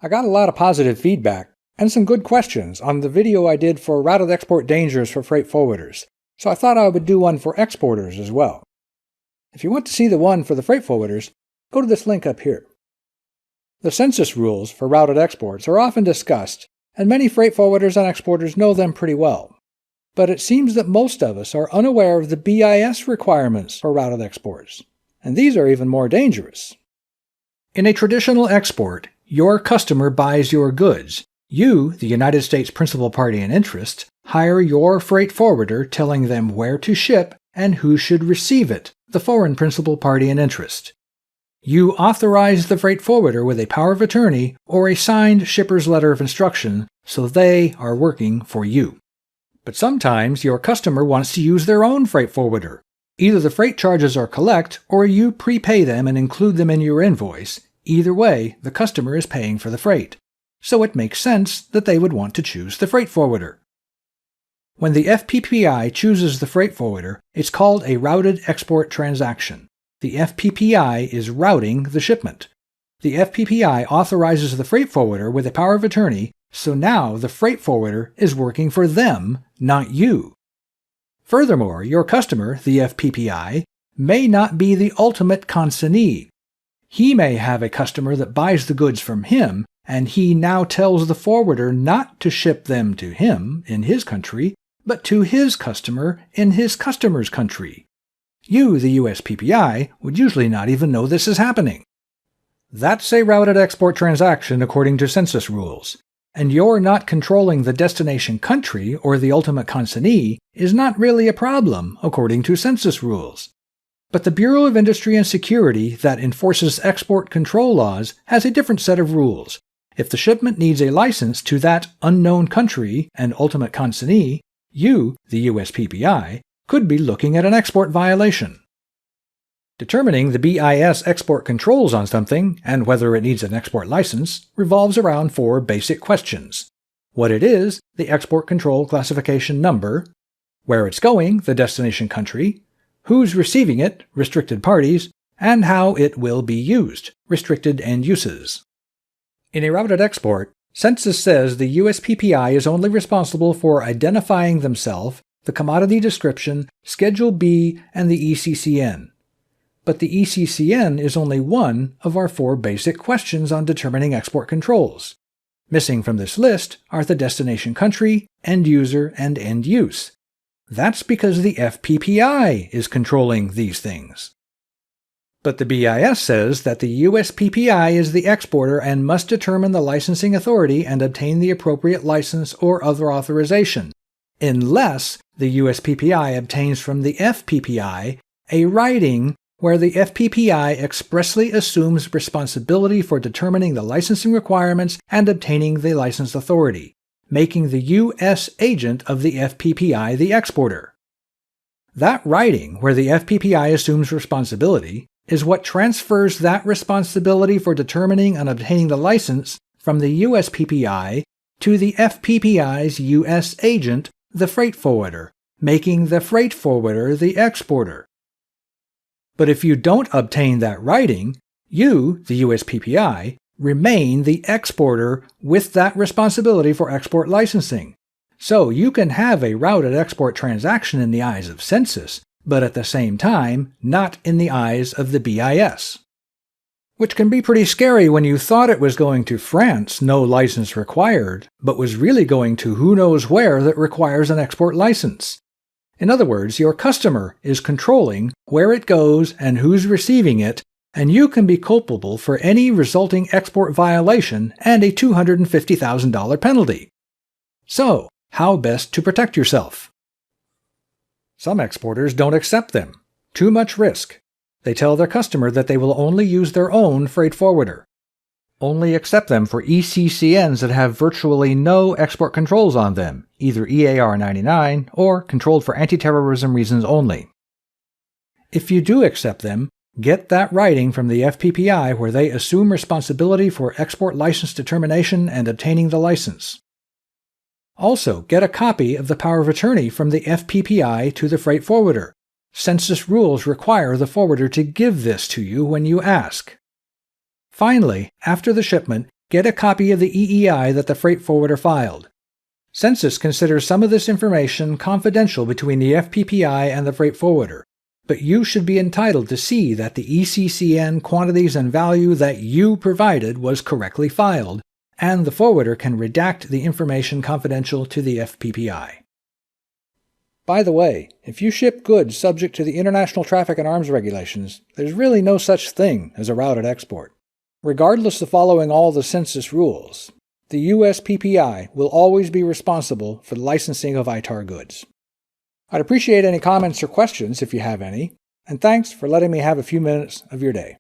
I got a lot of positive feedback and some good questions on the video I did for routed export dangers for freight forwarders, so I thought I would do one for exporters as well. If you want to see the one for the freight forwarders, go to this link up here. The census rules for routed exports are often discussed, and many freight forwarders and exporters know them pretty well. But it seems that most of us are unaware of the BIS requirements for routed exports, and these are even more dangerous. In a traditional export, your customer buys your goods. You, the United States principal party in interest, hire your freight forwarder telling them where to ship and who should receive it, the foreign principal party in interest. You authorize the freight forwarder with a power of attorney or a signed shipper's letter of instruction, so they are working for you. But sometimes your customer wants to use their own freight forwarder. Either the freight charges are collect or you prepay them and include them in your invoice. Either way, the customer is paying for the freight. So it makes sense that they would want to choose the freight forwarder. When the FPPI chooses the freight forwarder, it's called a routed export transaction. The FPPI is routing the shipment. The FPPI authorizes the freight forwarder with a power of attorney, so now the freight forwarder is working for them, not you. Furthermore, your customer, the FPPI, may not be the ultimate consignee. He may have a customer that buys the goods from him, and he now tells the forwarder not to ship them to him in his country, but to his customer in his customer's country. You, the USPPI, would usually not even know this is happening. That's a routed export transaction according to census rules, and your not controlling the destination country or the ultimate consignee is not really a problem according to census rules. But the Bureau of Industry and Security that enforces export control laws has a different set of rules. If the shipment needs a license to that unknown country and ultimate consignee, you, the USPPI, could be looking at an export violation. Determining the BIS export controls on something, and whether it needs an export license, revolves around 4 basic questions. What it is, the export control classification number, where it's going, the destination country, who's receiving it, restricted parties, and how it will be used, restricted end uses. In a routed export, census says the USPPI is only responsible for identifying themselves, the commodity description, Schedule B, and the ECCN. But the ECCN is only one of our 4 basic questions on determining export controls. Missing from this list are the destination country, end user, and end use. That's because the FPPI is controlling these things. But the BIS says that the USPPI is the exporter and must determine the licensing authority and obtain the appropriate license or other authorization, unless the USPPI obtains from the FPPI a writing where the FPPI expressly assumes responsibility for determining the licensing requirements and obtaining the license authority, making the U.S. agent of the FPPI the exporter. That writing, where the FPPI assumes responsibility, is what transfers that responsibility for determining and obtaining the license from the USPPI to the FPPI's U.S. agent, the freight forwarder, making the freight forwarder the exporter. But if you don't obtain that writing, you, the USPPI, remain the exporter with that responsibility for export licensing. So you can have a routed export transaction in the eyes of census, but at the same time, not in the eyes of the BIS. Which can be pretty scary when you thought it was going to France, no license required, but was really going to who knows where that requires an export license. In other words, your customer is controlling where it goes and who's receiving it, and you can be culpable for any resulting export violation and a $250,000 penalty. So, how best to protect yourself? Some exporters don't accept them. Too much risk. They tell their customer that they will only use their own freight forwarder. Only accept them for ECCNs that have virtually no export controls on them, either EAR 99 or controlled for anti-terrorism reasons only. If you do accept them, get that writing from the FPPI where they assume responsibility for export license determination and obtaining the license. Also, get a copy of the power of attorney from the FPPI to the freight forwarder. Census rules require the forwarder to give this to you when you ask. Finally, after the shipment, get a copy of the EEI that the freight forwarder filed. Census considers some of this information confidential between the FPPI and the freight forwarder, but you should be entitled to see that the ECCN quantities and value that you provided was correctly filed, and the forwarder can redact the information confidential to the FPPI. By the way, if you ship goods subject to the International Traffic in Arms regulations, there's really no such thing as a routed export. Regardless of following all the census rules, the USPPI will always be responsible for the licensing of ITAR goods. I'd appreciate any comments or questions if you have any, and thanks for letting me have a few minutes of your day.